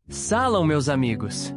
Salam, meus amigos!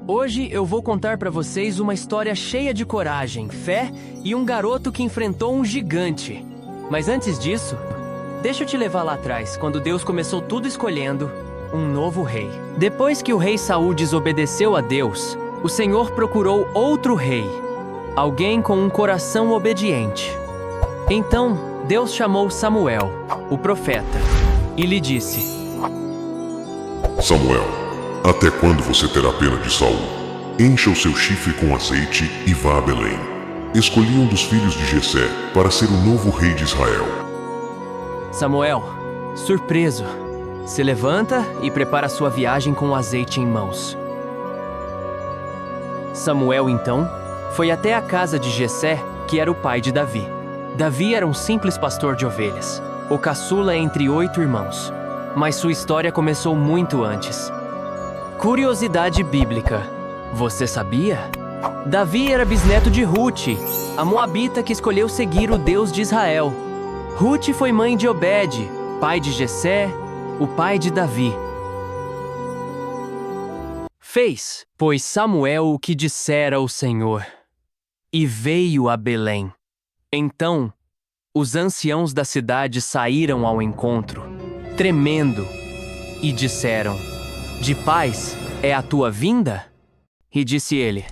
Hoje eu vou contar para vocês uma história cheia de coragem, fé e um garoto que enfrentou um gigante. Mas antes disso, deixa eu te levar lá atrás, quando Deus começou tudo escolhendo um novo rei. Depois que o rei Saul desobedeceu a Deus, o Senhor procurou outro rei, alguém com um coração obediente. Então, Deus chamou Samuel, o profeta, e lhe disse: Samuel, até quando você terá pena de Saul? Encha o seu chifre com azeite e vá a Belém. Escolhi um dos filhos de Jessé para ser o novo rei de Israel. Samuel, surpreso, se levanta e prepara sua viagem com o azeite em mãos. Samuel, então, foi até a casa de Jessé, que era o pai de Davi. Davi era um simples pastor de ovelhas, o caçula entre 8 irmãos. Mas sua história começou muito antes. Curiosidade bíblica. Você sabia? Davi era bisneto de Ruth, a moabita que escolheu seguir o Deus de Israel. Ruth foi mãe de Obed, pai de Jessé, o pai de Davi. Fez, pois, Samuel o que dissera o Senhor, e veio a Belém. Então, os anciãos da cidade saíram ao encontro, tremendo, e disseram: De paz é a tua vinda? E disse ele: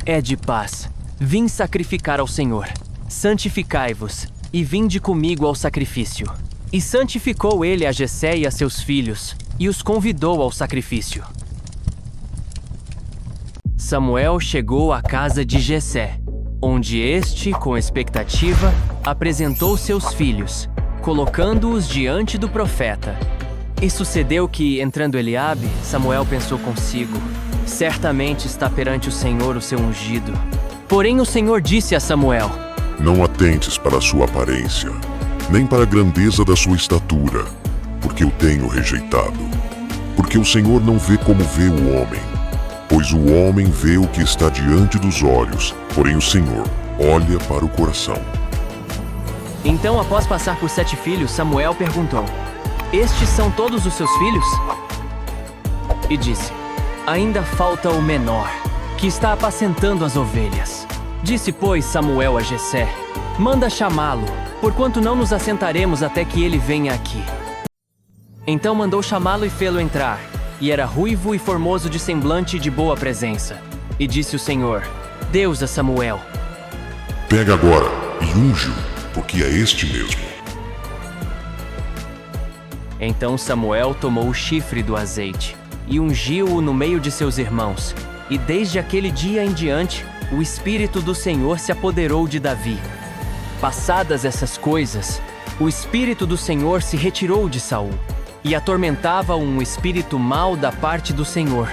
É de paz. Vim sacrificar ao Senhor. Santificai-vos, e vinde comigo ao sacrifício. E santificou ele a Jessé e a seus filhos, e os convidou ao sacrifício. Samuel chegou à casa de Jessé, onde este, com expectativa, apresentou seus filhos, colocando-os diante do profeta. E sucedeu que, entrando Eliabe, Samuel pensou consigo: certamente está perante o Senhor o seu ungido. Porém o Senhor disse a Samuel: Não atentes para a sua aparência, nem para a grandeza da sua estatura, porque o tenho rejeitado. Porque o Senhor não vê como vê o homem, pois o homem vê o que está diante dos olhos, porém o Senhor olha para o coração. Então, após passar por 7 filhos, Samuel perguntou: Estes são todos os seus filhos? E disse: Ainda falta o menor, que está apacentando as ovelhas. Disse, pois, Samuel a Jessé: Manda chamá-lo, porquanto não nos assentaremos até que ele venha aqui. Então mandou chamá-lo e fê-lo entrar. E era ruivo e formoso de semblante e de boa presença. E disse o Senhor, Deus a Samuel: Pega agora e unge-o, porque é este mesmo. Então Samuel tomou o chifre do azeite e ungiu-o no meio de seus irmãos. E desde aquele dia em diante, o Espírito do Senhor se apoderou de Davi. Passadas essas coisas, o Espírito do Senhor se retirou de Saul, e atormentava um espírito mau da parte do Senhor.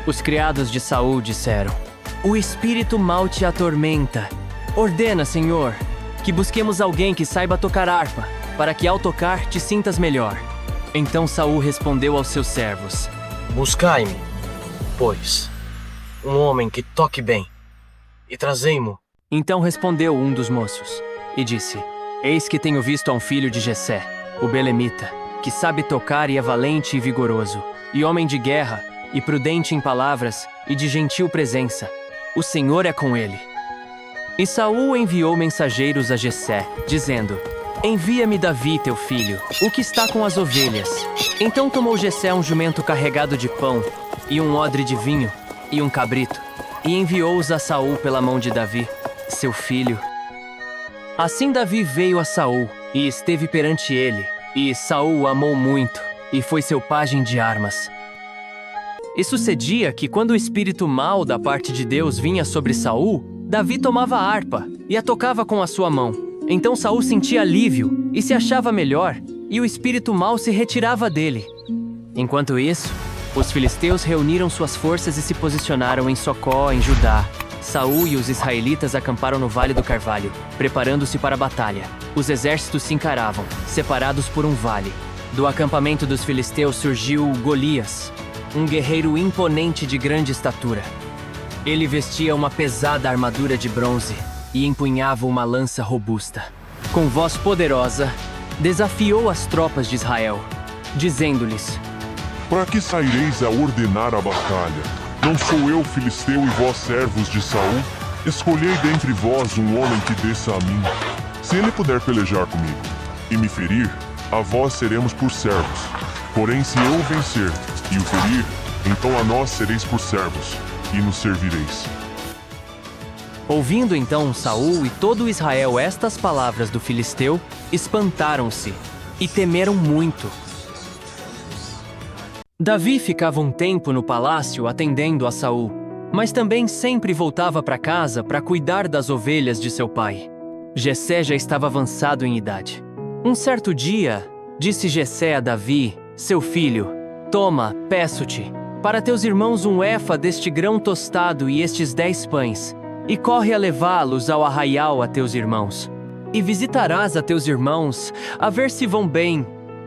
Os criados de Saul disseram: O espírito mau te atormenta. Ordena, Senhor, que busquemos alguém que saiba tocar harpa, para que ao tocar te sintas melhor. Então Saul respondeu aos seus servos: Buscai-me, pois, um homem que toque bem, e trazei-mo. Então respondeu um dos moços, e disse: Eis que tenho visto a um filho de Jessé, o belemita, que sabe tocar e é valente e vigoroso, e homem de guerra, e prudente em palavras, e de gentil presença. O Senhor é com ele. E Saul enviou mensageiros a Jessé, dizendo: Envia-me Davi, teu filho, o que está com as ovelhas. Então tomou Jessé um jumento carregado de pão, e um odre de vinho, e um cabrito, e enviou-os a Saul pela mão de Davi, seu filho. Assim Davi veio a Saul, e esteve perante ele, e Saul o amou muito, e foi seu pajem de armas. E sucedia que quando o espírito mau da parte de Deus vinha sobre Saul, Davi tomava a harpa, e a tocava com a sua mão. Então Saul sentia alívio, e se achava melhor, e o espírito mau se retirava dele. Enquanto isso, os filisteus reuniram suas forças e se posicionaram em Socó, em Judá. Saul e os israelitas acamparam no Vale do Carvalho, preparando-se para a batalha. Os exércitos se encaravam, separados por um vale. Do acampamento dos filisteus surgiu Golias, um guerreiro imponente de grande estatura. Ele vestia uma pesada armadura de bronze e empunhava uma lança robusta. Com voz poderosa, desafiou as tropas de Israel, dizendo-lhes: Para que saireis a ordenar a batalha? Não sou eu filisteu e vós servos de Saul? Escolhei dentre vós um homem que desça a mim. Se ele puder pelejar comigo e me ferir, a vós seremos por servos. Porém, se eu o vencer e o ferir, então a nós sereis por servos, e nos servireis. Ouvindo então Saul e todo Israel estas palavras do filisteu, espantaram-se e temeram muito. Davi ficava um tempo no palácio atendendo a Saul, mas também sempre voltava para casa para cuidar das ovelhas de seu pai. Jessé já estava avançado em idade. Um certo dia, disse Jessé a Davi, seu filho: Toma, peço-te, para teus irmãos um efa deste grão tostado e estes 10 pães, e corre a levá-los ao arraial a teus irmãos. E visitarás a teus irmãos, a ver se vão bem.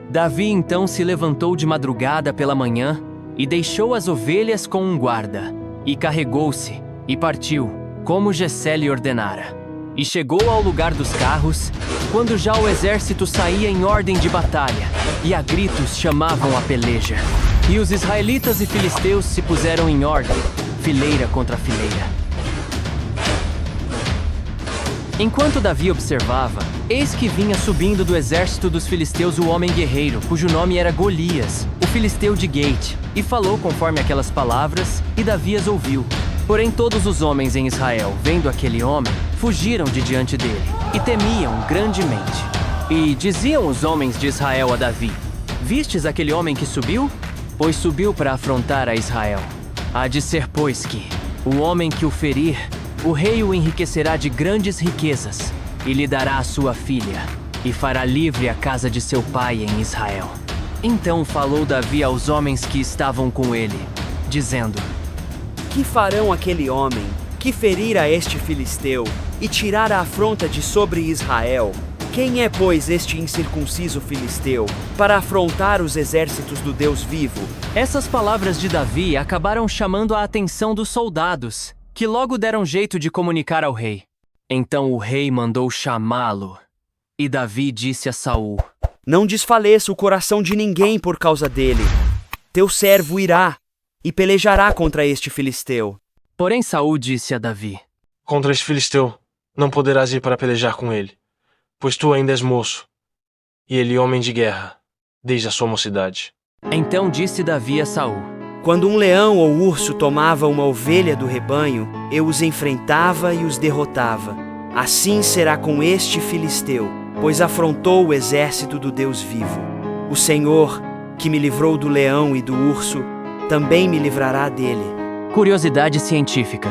Davi então se levantou de madrugada pela manhã, e deixou as ovelhas com um guarda, e carregou-se, e partiu, como Jessé lhe ordenara. E chegou ao lugar dos carros, quando já o exército saía em ordem de batalha, e a gritos chamavam a peleja. E os israelitas e filisteus se puseram em ordem, fileira contra fileira. Enquanto Davi observava, eis que vinha subindo do exército dos filisteus o homem guerreiro, cujo nome era Golias, o filisteu de Gate, e falou conforme aquelas palavras, e Davi as ouviu. Porém todos os homens em Israel, vendo aquele homem, fugiram de diante dele, e temiam grandemente. E diziam os homens de Israel a Davi: Vistes aquele homem que subiu? Pois subiu para afrontar a Israel. Há de ser, pois, que o homem que o ferir, o rei o enriquecerá de grandes riquezas, e lhe dará a sua filha, e fará livre a casa de seu pai em Israel. Então falou Davi aos homens que estavam com ele, dizendo: Que farão aquele homem que ferir a este filisteu e tirar a afronta de sobre Israel? Quem é, pois, este incircunciso filisteu para afrontar os exércitos do Deus vivo? Essas palavras de Davi acabaram chamando a atenção dos soldados, que logo deram jeito de comunicar ao rei. Então o rei mandou chamá-lo, e Davi disse a Saul: Não desfaleça o coração de ninguém por causa dele. Teu servo irá e pelejará contra este filisteu. Porém Saul disse a Davi: Contra este filisteu, não poderás ir para pelejar com ele, pois tu ainda és moço, e ele homem de guerra, desde a sua mocidade. Então disse Davi a Saul: Quando um leão ou urso tomava uma ovelha do rebanho, eu os enfrentava e os derrotava. Assim será com este filisteu, pois afrontou o exército do Deus vivo. O Senhor, que me livrou do leão e do urso, também me livrará dele. Curiosidade científica.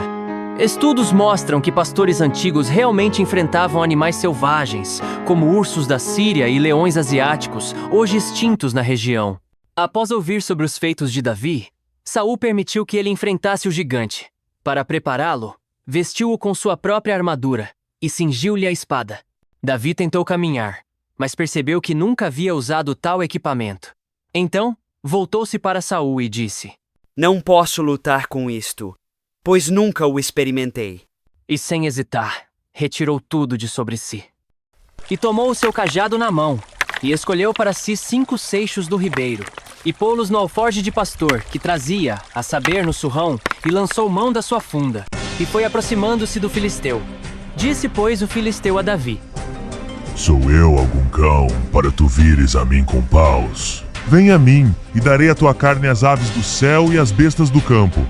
Estudos mostram que pastores antigos realmente enfrentavam animais selvagens, como ursos da Síria e leões asiáticos, hoje extintos na região. Após ouvir sobre os feitos de Davi, Saul permitiu que ele enfrentasse o gigante. Para prepará-lo, vestiu-o com sua própria armadura e cingiu-lhe a espada. Davi tentou caminhar, mas percebeu que nunca havia usado tal equipamento. Então, voltou-se para Saul e disse: Não posso lutar com isto, pois nunca o experimentei. E sem hesitar, retirou tudo de sobre si. E tomou o seu cajado na mão, e escolheu para si 5 seixos do ribeiro, e pô-los no alforje de pastor, que trazia, a saber, no surrão, e lançou mão da sua funda, e foi aproximando-se do filisteu. Disse, pois, o filisteu a Davi: Sou eu algum cão, para tu vires a mim com paus? Vem a mim, e darei a tua carne às aves do céu e às bestas do campo.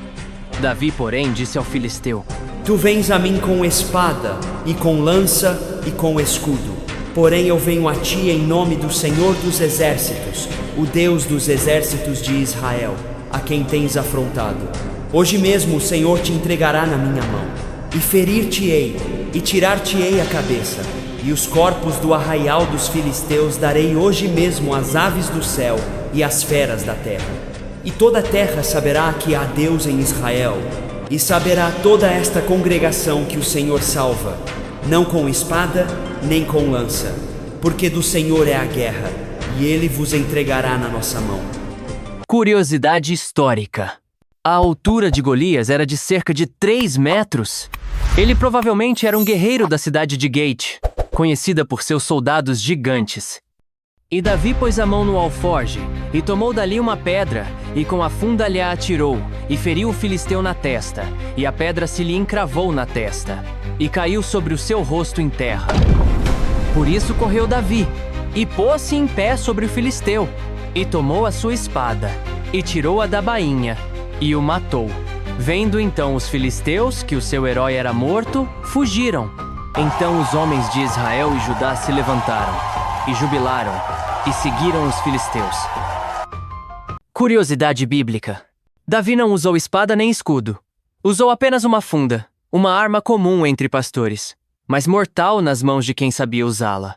Davi, porém, disse ao filisteu: Tu vens a mim com espada, e com lança, e com escudo. Porém eu venho a ti em nome do Senhor dos Exércitos, o Deus dos exércitos de Israel, a quem tens afrontado. Hoje mesmo o Senhor te entregará na minha mão, e ferir-te-ei, e tirar-te-ei a cabeça, e os corpos do arraial dos filisteus darei hoje mesmo às aves do céu e às feras da terra. E toda a terra saberá que há Deus em Israel, e saberá toda esta congregação que o Senhor salva, não com espada, nem com lança, porque do Senhor é a guerra, e Ele vos entregará na nossa mão. Curiosidade histórica. A altura de Golias era de cerca de 3 metros. Ele provavelmente era um guerreiro da cidade de Gate, conhecida por seus soldados gigantes. E Davi pôs a mão no alforge, e tomou dali uma pedra, e com a funda lhe a atirou, e feriu o filisteu na testa, e a pedra se lhe encravou na testa, e caiu sobre o seu rosto em terra. Por isso correu Davi, e pôs-se em pé sobre o filisteu, e tomou a sua espada, e tirou-a da bainha, e o matou. Vendo então os filisteus que o seu herói era morto, fugiram. Então os homens de Israel e Judá se levantaram, e jubilaram, e seguiram os filisteus. Curiosidade bíblica: Davi não usou espada nem escudo. Usou apenas uma funda, uma arma comum entre pastores, mas mortal nas mãos de quem sabia usá-la.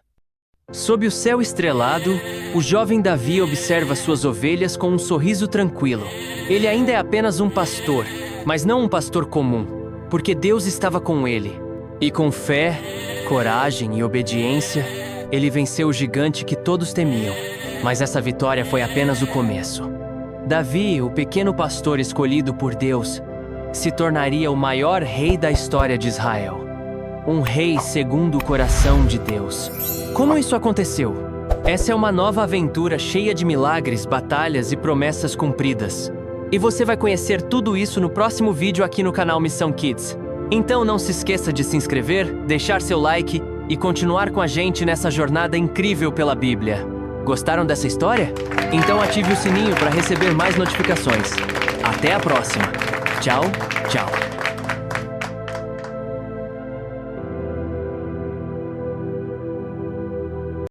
Sob o céu estrelado, o jovem Davi observa suas ovelhas com um sorriso tranquilo. Ele ainda é apenas um pastor, mas não um pastor comum, porque Deus estava com ele. E com fé, coragem e obediência, ele venceu o gigante que todos temiam. Mas essa vitória foi apenas o começo. Davi, o pequeno pastor escolhido por Deus, se tornaria o maior rei da história de Israel. Um rei segundo o coração de Deus. Como isso aconteceu? Essa é uma nova aventura cheia de milagres, batalhas e promessas cumpridas. E você vai conhecer tudo isso no próximo vídeo aqui no canal Missão Kids. Então não se esqueça de se inscrever, deixar seu like e continuar com a gente nessa jornada incrível pela Bíblia. Gostaram dessa história? Então ative o sininho para receber mais notificações. Até a próxima. Tchau, tchau.